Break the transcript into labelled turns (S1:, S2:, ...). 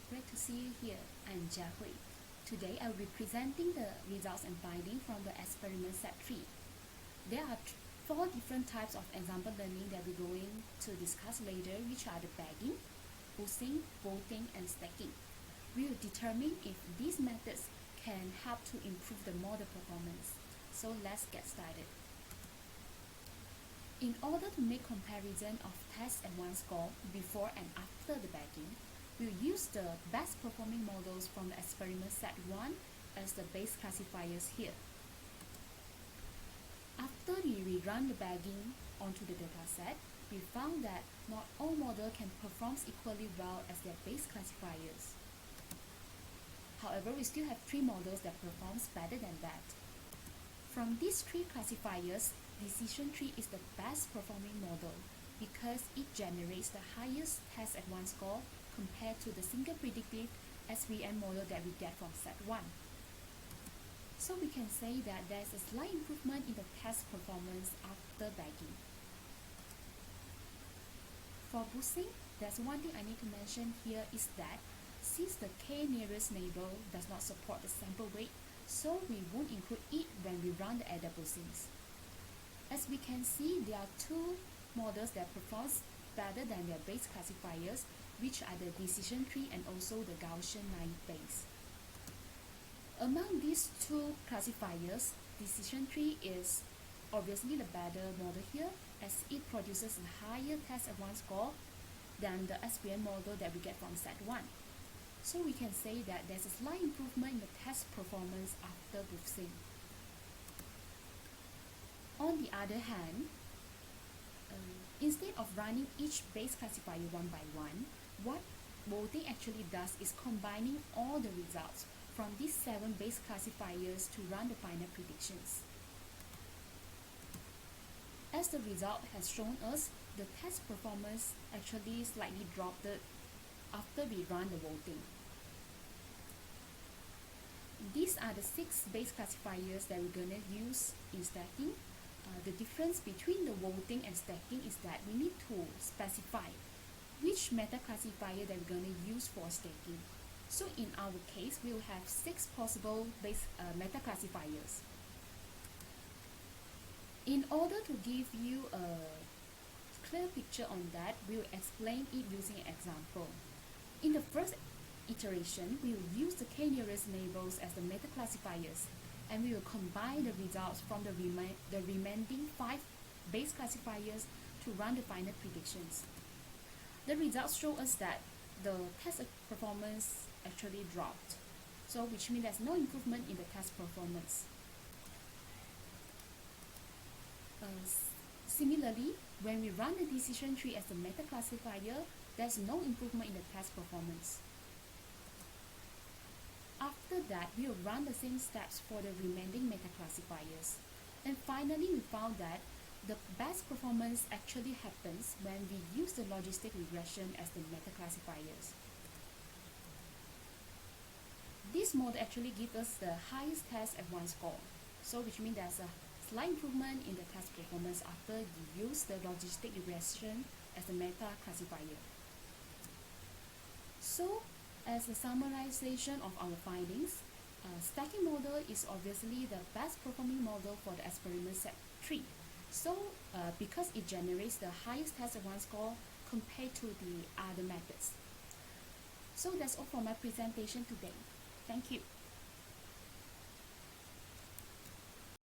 S1: Great to see you here. I'm Jia Hui. Today I will be presenting the results and findings from the experiment set 3. There are 4 different types of example learning that we're going to discuss later, which are the bagging, boosting, voting, and stacking. We will determine if these methods can help to improve the model performance. So let's get started. In order to make comparison of test and one score before and after the bagging, we'll use the best performing models from the experiment set 1 as the base classifiers here. After we rerun the bagging onto the dataset, we found that not all models can perform equally well as their base classifiers. However, we still have 3 models that performs better than that. From these 3 classifiers, decision tree is the best performing model because it generates the highest test at one score compared to the single predictive SVM model that we get from set 1. So we can say that there's a slight improvement in the test performance after bagging. For boosting, there's one thing I need to mention here is that since the k-nearest neighbor does not support the sample weight, so we won't include it when we run the adder boostings. As we can see, there are 2 models that perform better than their base classifiers, which are the decision tree and also the Gaussian line base. Among these 2 classifiers, decision tree is obviously the better model here, as it produces a higher test at one score than the SVM model that we get from set 1. So we can say that there's a slight improvement in the test performance after boosting. On the other hand, instead of running each base classifier one by one, what voting actually does is combining all the results from these 7 base classifiers to run the final predictions. As the result has shown us, the test performance actually slightly dropped after we run the voting. These are the 6 base classifiers that we're going to use in stacking. The difference between the voting and stacking is that we need to specify which meta classifier that we're going to use for stacking. So in our case, we'll have 6 possible base meta classifiers. In order to give you a clear picture on that, we'll explain it using an example. In the first iteration, we will use the k-nearest neighbors as the meta classifiers, and we will combine the results from the remaining 5 base classifiers to run the final predictions. The results show us that the test performance actually dropped, so which means there's no improvement in the test performance. Similarly, when we run the decision tree as the meta classifier, there's no improvement in the test performance. After that, we will run the same steps for the remaining meta classifiers. And finally, we found that the best performance actually happens when we use the logistic regression as the meta classifiers. This model actually gives us the highest test at one score, so which means there's a slight improvement in the test performance after you use the logistic regression as the meta classifier. So, as a summarization of our findings, stacking model is obviously the best performing model for the experiment set 3. So, because it generates the highest test at one score compared to the other methods. So that's all for my presentation today.